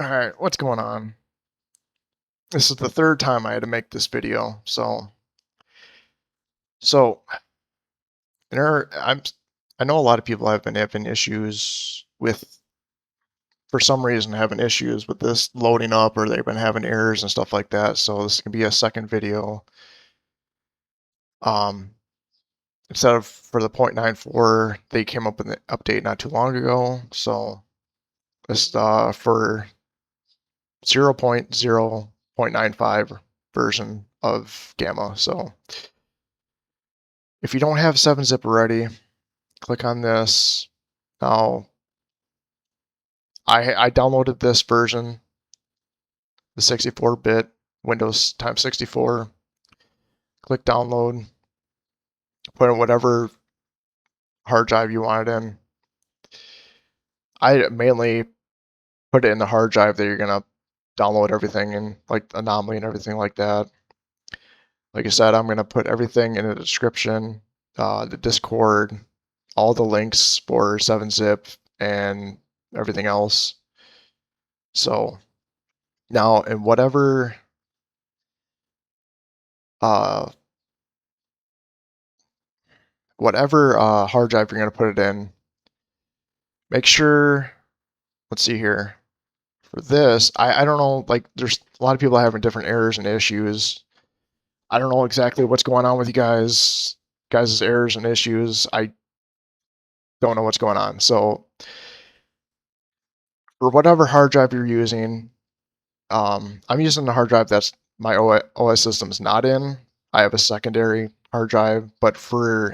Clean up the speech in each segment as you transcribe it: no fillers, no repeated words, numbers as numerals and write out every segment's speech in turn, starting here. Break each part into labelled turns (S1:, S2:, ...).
S1: Alright, what's going on? This is the third time I had to make this video, so I know a lot of people have been having issues with, for some reason, having issues with this loading up, or they've been having errors and stuff like that, so this can be a second video. Um, Instead of for the 0.94, they came up with an update not too long ago, so this is for 0.0.95 version of Gamma, so if you don't have 7-zip already, click on this. Now, I downloaded this version, the 64-bit Windows times 64. Click download, put in whatever hard drive you want it in. I mainly put it in the hard drive that you're gonna download everything in, like Anomaly and everything like that. Like I said, I'm gonna put everything in the description, the Discord, all the links for 7-zip and everything else. So now, in whatever uh, hard drive you're going to put it in, make sure, let's see here, for this, I don't know, like, there's a lot of people having different errors and issues. I don't know exactly what's going on with you guys' errors and issues. I don't know what's going on. So, for whatever hard drive you're using, I'm using the hard drive that's my OS system's not in. I have a secondary hard drive, but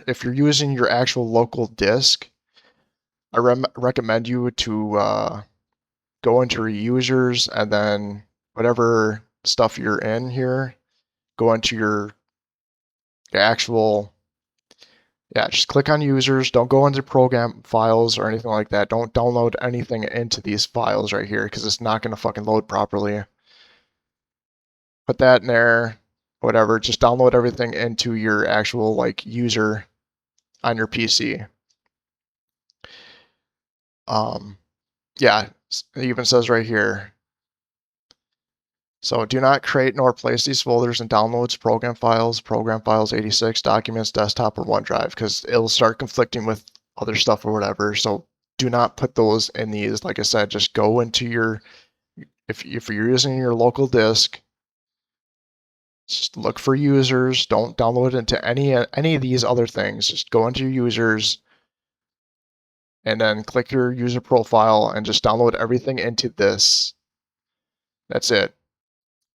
S1: if you're using your actual local disk, I recommend you to go into your users, and then whatever stuff you're in here, go into your actual, just click on users. Don't go into program files or anything like that. Don't download anything into these files right here, because it's not going to fucking load properly. Put that in there, whatever. Just download everything into your actual, like, user on your PC. Yeah, it even says right here, so do not create nor place these folders in downloads, program files 86, documents, desktop, or OneDrive, because it'll start conflicting with other stuff or whatever. So do not put those in these. Like I said, just go into your, if you're using your local disk, just look for users. Don't download it into any of these other things. Just go into your users and then click your user profile and just download everything into this. That's it.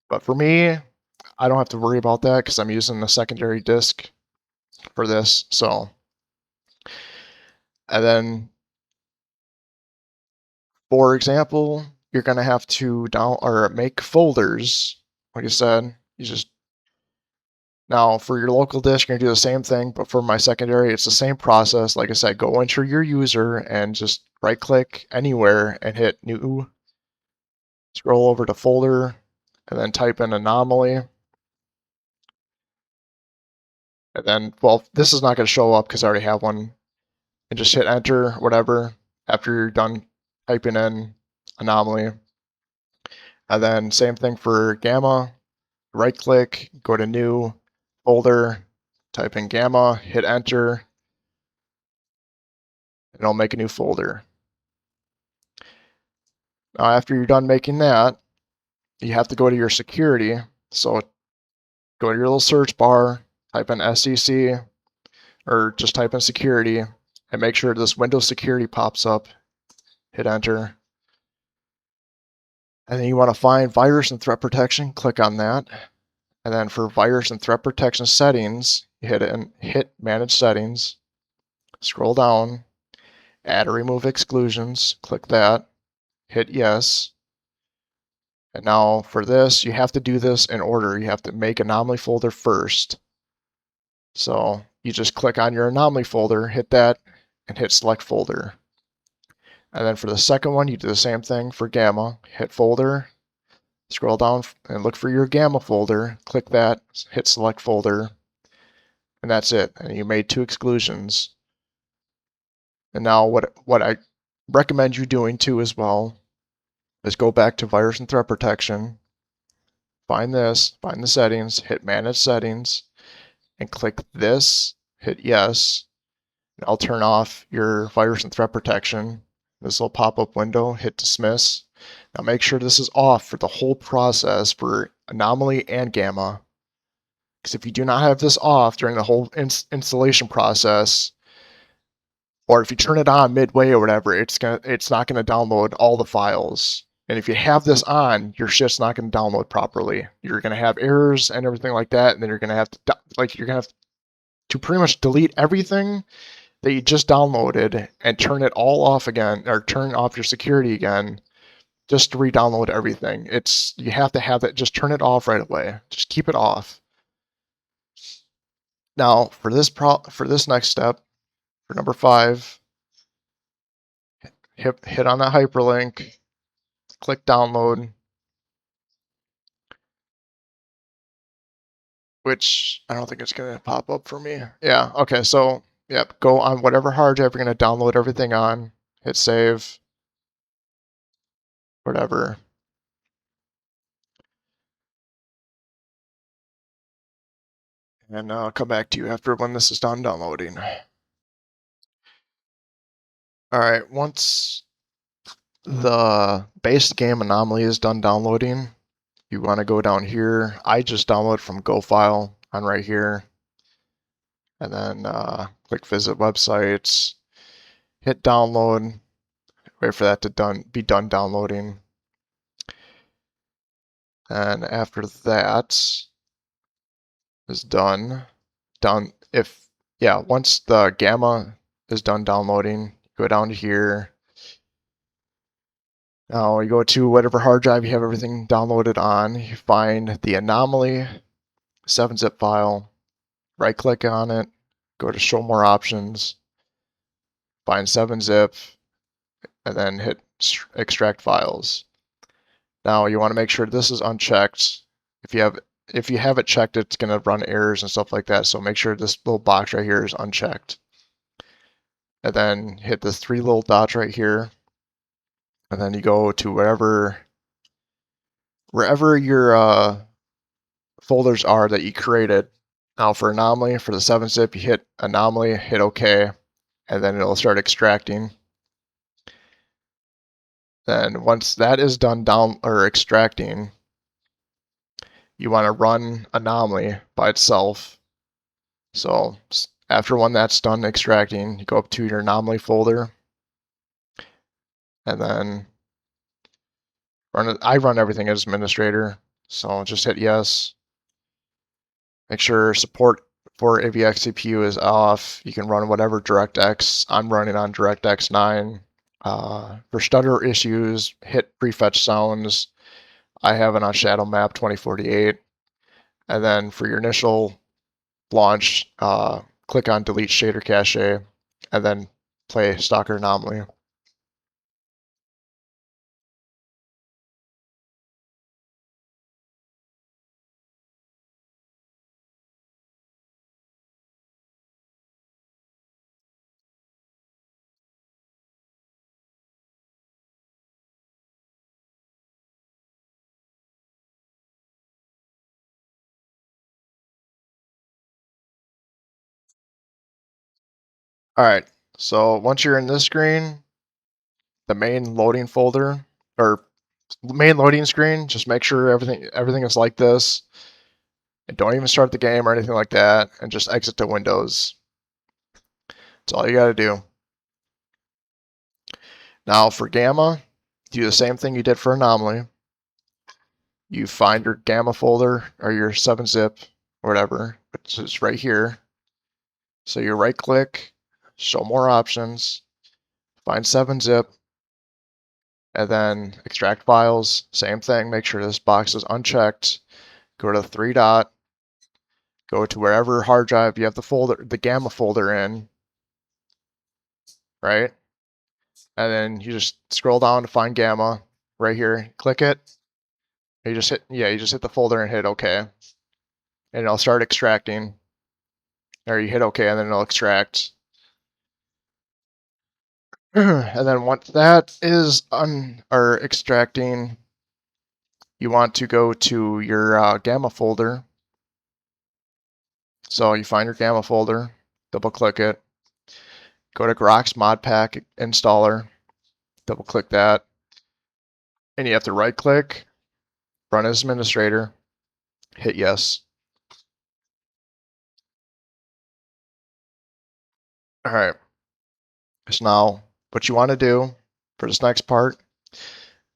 S1: But for me, I don't have to worry about that because I'm using the secondary disk for this. So, and then, for example, you're gonna have to make folders. Like I said, now for your local disk, you're gonna do the same thing, but for my secondary, it's the same process. Like I said, go enter your user and just right click anywhere and hit new. Scroll over to folder and then type in Anomaly. And then, well, this is not going to show up because I already have one. And just hit enter, whatever, after you're done typing in Anomaly. And then same thing for Gamma. Right click, go to new, folder, type in Gamma, hit enter, and it'll make a new folder. Now after you're done making that, you have to go to your security. So go to your little search bar, type in SEC, or just type in security, and make sure this Windows security pops up. Hit enter. And then you want to find virus and threat protection, click on that. And then for virus and threat protection settings, you hit manage settings, scroll down, add or remove exclusions, click that, hit yes. And now for this, you have to do this in order. You have to make Anomaly folder first. So you just click on your Anomaly folder, hit that, and hit select folder. And then for the second one, you do the same thing for Gamma, hit folder, scroll down and look for your Gamma folder, click that, hit select folder, and that's it. And you made 2 exclusions. And now what I recommend you doing too as well is go back to virus and threat protection, find this, find the settings, hit manage settings, and click this, hit yes. And I'll turn off your virus and threat protection. This will pop up window, hit dismiss. Now make sure this is off for the whole process for Anomaly and Gamma. Because if you do not have this off during the whole installation process, or if you turn it on midway or whatever, it's not gonna download all the files. And if you have this on, your shit's not gonna download properly. You're gonna have errors and everything like that, and then you're gonna have to you're gonna have to pretty much delete everything that you just downloaded and turn it all off again, or turn off your security again, just to re-download everything. You have to have it. Just turn it off right away. Just keep it off. Now for this next step, for number 5, hit on that hyperlink, click download, which I don't think it's gonna pop up for me. Yeah, okay, so yep, go on whatever hard drive you're gonna download everything on, hit save, whatever. And I'll come back to you after when this is done downloading. Alright, once the base game Anomaly is done downloading, you want to go down here. I just download from Go File on right here. And then click visit websites, hit download, wait for that to be done downloading. And after that is done, once the Gamma is done downloading, go down to here. Now you go to whatever hard drive you have everything downloaded on, you find the Anomaly 7-zip file, right click on it, go to show more options, find 7-zip, and then hit extract files. Now you want to make sure this is unchecked. If you have it checked, it's going to run errors and stuff like that, so make sure this little box right here is unchecked. And then hit the 3 little dots right here, and then you go to wherever your folders are that you created. Now for Anomaly, for the 7-zip, you hit Anomaly, hit OK, and then it'll start extracting. Then once that is done extracting, you want to run Anomaly by itself. So after when that's done extracting, you go up to your Anomaly folder, and then I run everything as administrator, so just hit yes. Make sure support for AVX CPU is off. You can run whatever DirectX. I'm running on DirectX 9. For stutter issues, hit prefetch sounds. I have it on Shadow Map 2048. And then for your initial launch, click on delete shader cache, and then play Stalker Anomaly. All right, so once you're in this screen, the main loading folder, or main loading screen, just make sure everything is like this. And don't even start the game or anything like that, and just exit to Windows. That's all you gotta do. Now for Gamma, do the same thing you did for Anomaly. You find your Gamma folder or your 7-zip or whatever, which is right here. So you right click, show more options, find 7-zip, and then extract files. Same thing, make sure this box is unchecked. Go to the 3 dot, go to wherever hard drive you have the Gamma folder in, right? And then you just scroll down to find Gamma right here, click it. You just hit the folder and hit OK. And it'll start extracting. Or you hit OK and then it'll extract. And then once that is or extracting, you want to go to your gamma folder. So you find your gamma folder, double click it, go to Grok's modpack installer, double click that, and you have to right click, run as administrator, hit yes. All right. So now what you want to do for this next part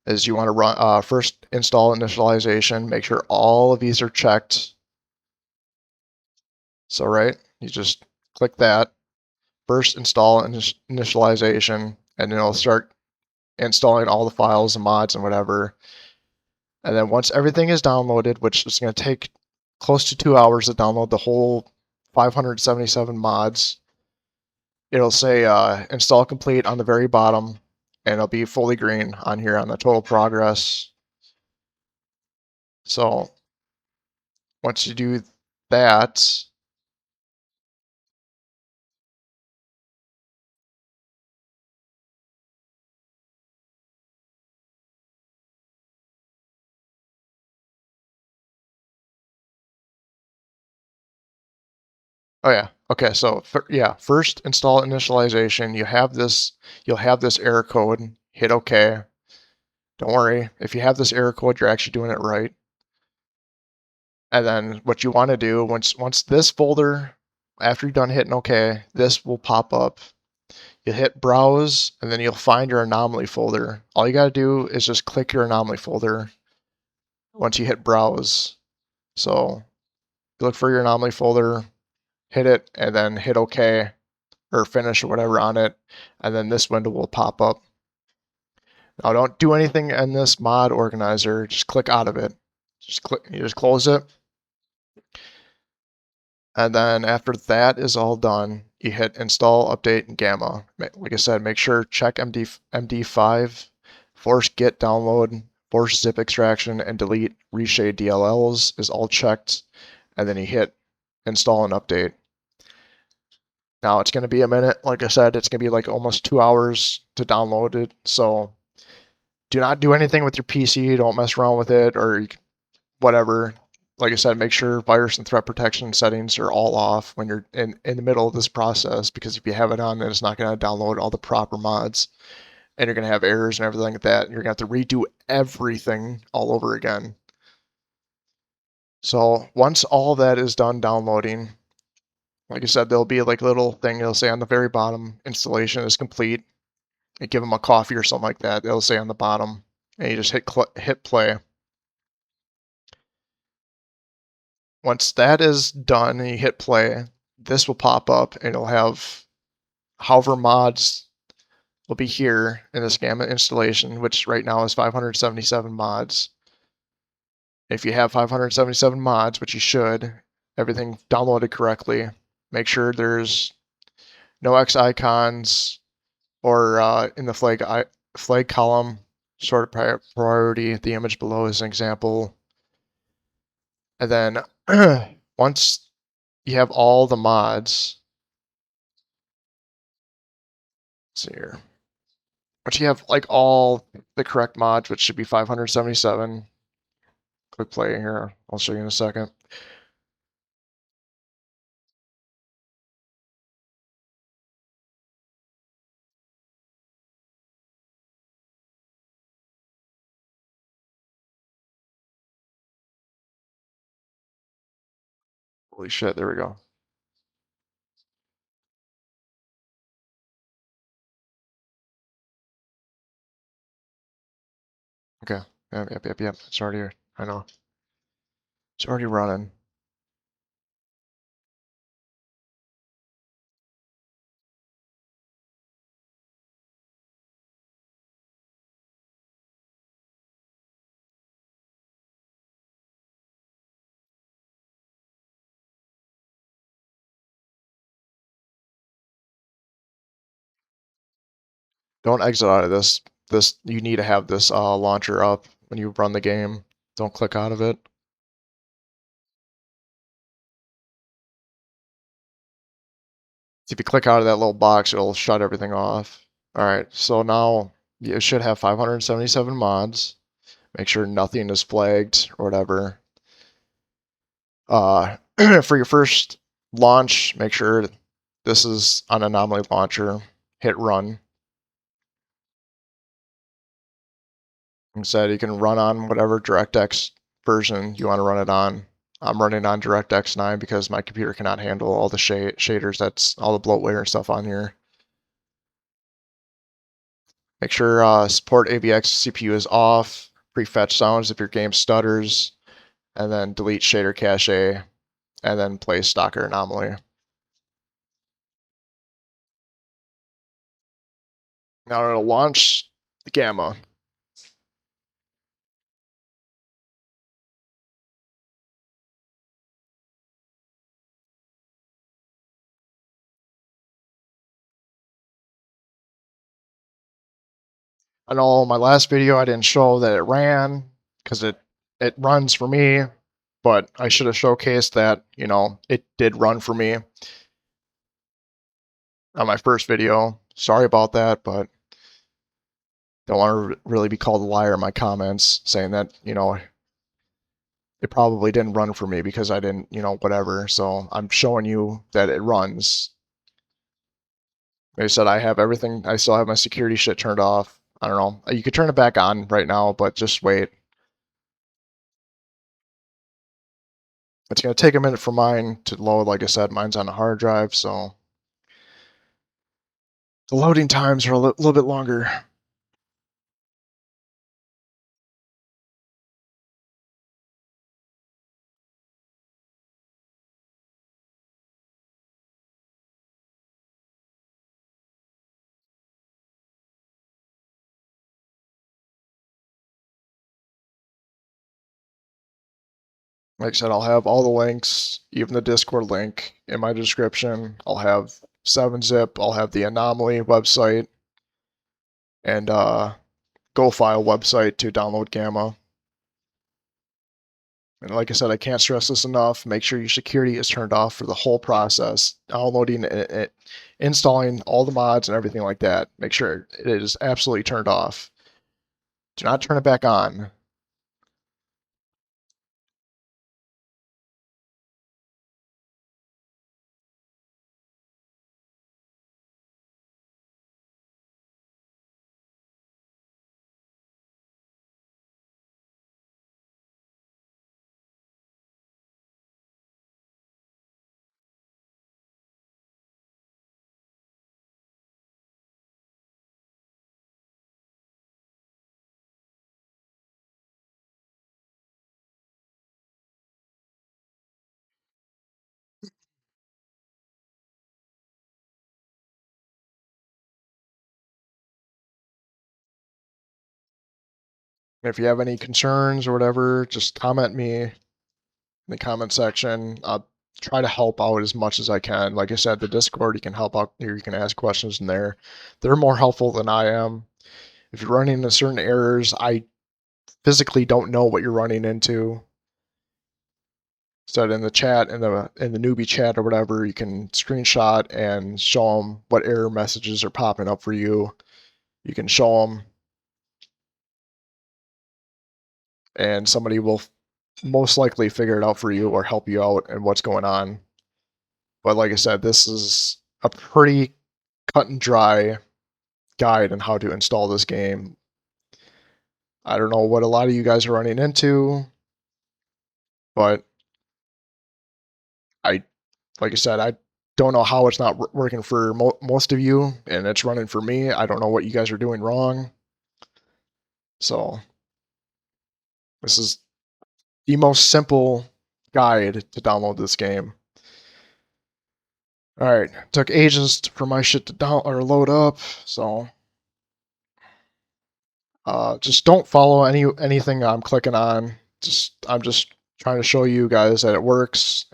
S1: is you want to run first install initialization, make sure all of these are checked. So right, you just click that, first install initialization, and then it'll start installing all the files and mods and whatever. And then once everything is downloaded, which is going to take close to 2 hours to download the whole 577 mods, it'll say install complete on the very bottom, and it'll be fully green on here on the total progress. So once you do that, oh yeah, okay. So yeah, first install initialization. You'll have this error code. Hit OK. Don't worry, if you have this error code, you're actually doing it right. And then what you want to do once this folder, after you're done hitting OK, this will pop up. You hit browse, and then you'll find your anomaly folder. All you got to do is just click your anomaly folder once you hit browse. So you look for your anomaly folder, hit it, and then hit OK or finish or whatever on it, and then this window will pop up. Now don't do anything in this mod organizer, just click out of it. You just close it. And then after that is all done, you hit install, update, and gamma. Like I said, make sure check MD5, force git download, force zip extraction, and delete reshade DLLs is all checked. And then you hit install and update. Now it's going to be a minute. Like I said, it's going to be like almost 2 hours to download it. So do not do anything with your PC. Don't mess around with it or whatever. Like I said, make sure virus and threat protection settings are all off when you're in the middle of this process, because if you have it on, then it's not going to download all the proper mods, and you're going to have errors and everything like that. And you're going to have to redo everything all over again. So once all that is done downloading, like I said, there'll be like a little thing it'll say on the very bottom, installation is complete. You give them a coffee or something like that, it'll say on the bottom, and you just hit play. Once that is done and you hit play, this will pop up and it'll have however mods will be here in this G.A.M.M.A installation, which right now is 577 mods. If you have 577 mods, which you should, everything downloaded correctly, make sure there's no X icons or in the flag column, sort of priority. The image below is an example. And then once you have all the mods, let's see here. Once you have like all the correct mods, which should be 577, click play here. I'll show you in a second. Holy shit, there we go. Okay. Yep. It's already, I know. It's already running. Don't exit out of this. You need to have this launcher up when you run the game. Don't click out of it. If you click out of that little box, it'll shut everything off. Alright, so now you should have 577 mods. Make sure nothing is flagged or whatever. For your first launch, make sure this is on Anomaly Launcher. Hit run. Instead, you can run on whatever DirectX version you want to run it on. I'm running on DirectX 9 because my computer cannot handle all the shaders, that's all the bloatware and stuff on here. Make sure support AVX CPU is off, prefetch sounds if your game stutters, and then delete shader cache, and then play Stalker Anomaly. Now it'll launch the Gamma. I know my last video I didn't show that it ran because it runs for me, but I should have showcased that, you know, it did run for me on my first video. Sorry about that, but don't want to really be called a liar in my comments saying that, you know, it probably didn't run for me because I didn't, you know, whatever. So I'm showing you that it runs. They said I have everything. I still have my security shit turned off. I don't know. You could turn it back on right now, but just wait. It's going to take a minute for mine to load. Like I said, mine's on a hard drive, so the loading times are a little bit longer. Like I said, I'll have all the links, even the Discord link in my description. I'll have 7-zip, I'll have the Anomaly website, and GoFile website to download Gamma. And like I said, I can't stress this enough. Make sure your security is turned off for the whole process. Downloading it, installing all the mods and everything like that. Make sure it is absolutely turned off. Do not turn it back on. If you have any concerns or whatever, just comment me in the comment section. I'll try to help out as much as I can. Like I said, the Discord, you can help out here. You can ask questions in there. They're more helpful than I am. If you're running into certain errors, I physically don't know what you're running into. So in the chat, in the newbie chat or whatever, you can screenshot and show them what error messages are popping up for you. You can show them, and somebody will most likely figure it out for you or help you out and what's going on. But like I said, this is a pretty cut and dry guide on how to install this game. I don't know what a lot of you guys are running into, but I, like I said, I don't know how it's not working for most of you, and it's running for me. I don't know what you guys are doing wrong. So this is the most simple guide to download this game. All right, took ages for my shit to load up, so just don't follow anything I'm clicking on. I'm just trying to show you guys that it works.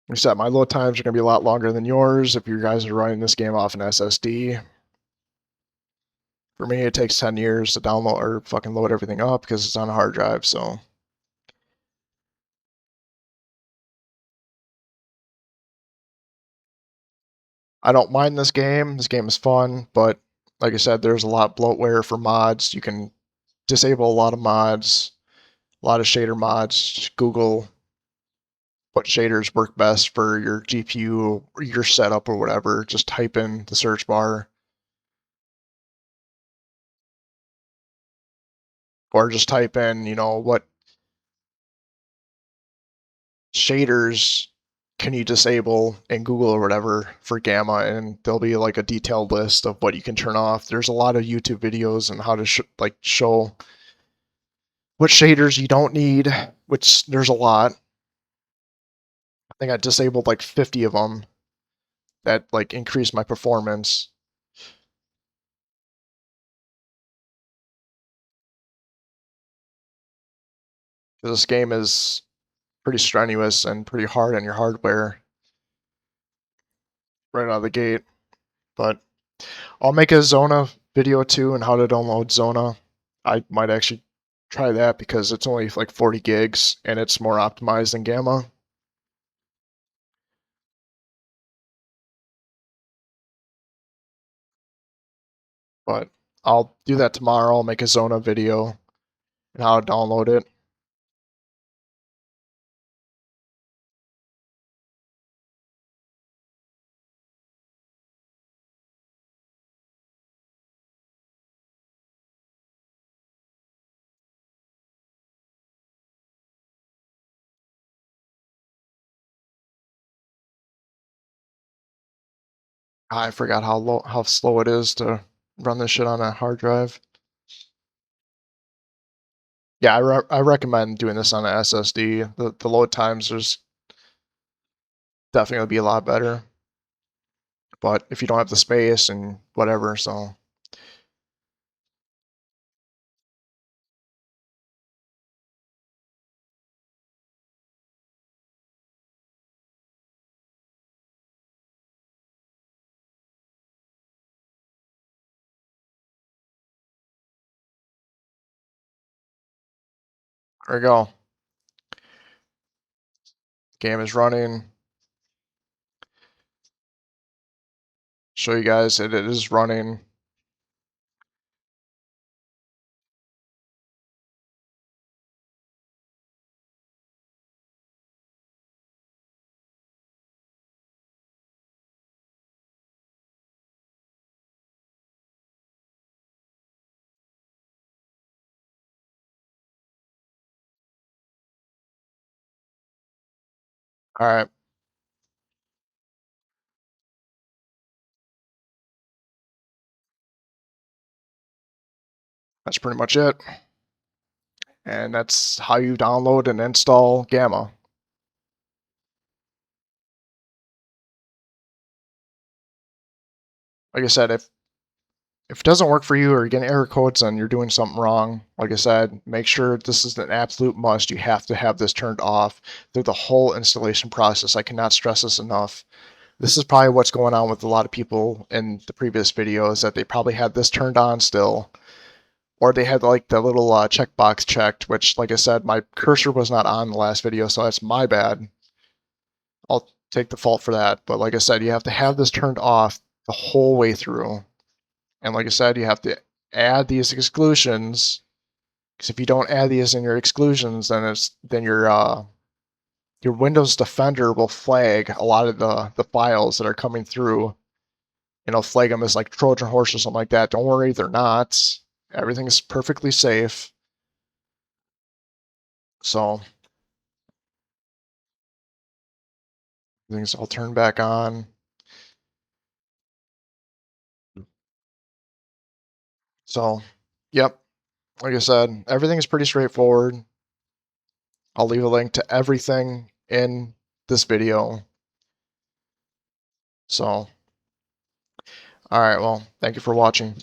S1: Except my load times are going to be a lot longer than yours if you guys are running this game off an SSD. For me, it takes 10 years to download or fucking load everything up because it's on a hard drive, so I don't mind this game. This game is fun, but like I said, there's a lot of bloatware for mods. You can disable a lot of mods, a lot of shader mods. Just Google what shaders work best for your GPU or your setup or whatever. Just type in the search bar, or just type in, what shaders can you disable in Google or whatever for Gamma, and there'll be like a detailed list of what you can turn off. There's a lot of YouTube videos on how to show what shaders you don't need, which there's a lot. I think I disabled like 50 of them that like increased my performance. This game is pretty strenuous and pretty hard on your hardware right out of the gate. But I'll make a Zona video too on how to download Zona. I might actually try that because it's only like 40 gigs and it's more optimized than Gamma. But I'll do that tomorrow. I'll make a Zona video and how to download it. I forgot how slow it is to run this shit on a hard drive. Yeah, I recommend doing this on an SSD. The load times is definitely be a lot better. But if you don't have the space and whatever, so there we go. Game is running. Show you guys that it is running. All right, that's pretty much it. And that's how you download and install Gamma. Like I said, if it doesn't work for you or you're getting error codes and you're doing something wrong, like I said, make sure this is an absolute must. You have to have this turned off through the whole installation process. I cannot stress this enough. This is probably what's going on with a lot of people in the previous videos, that they probably had this turned on still, or they had like the little checkbox checked, which, like I said, my cursor was not on the last video, so that's my bad. I'll take the fault for that. But like I said, you have to have this turned off the whole way through. And like I said, you have to add these exclusions, because if you don't add these in your exclusions, then your Windows Defender will flag a lot of the files that are coming through. Flag them as like Trojan horse or something like that. Don't worry, they're not. Everything is perfectly safe. So things all turn back on. So, yep. Like I said, everything is pretty straightforward. I'll leave a link to everything in this video. So, all right, well, thank you for watching.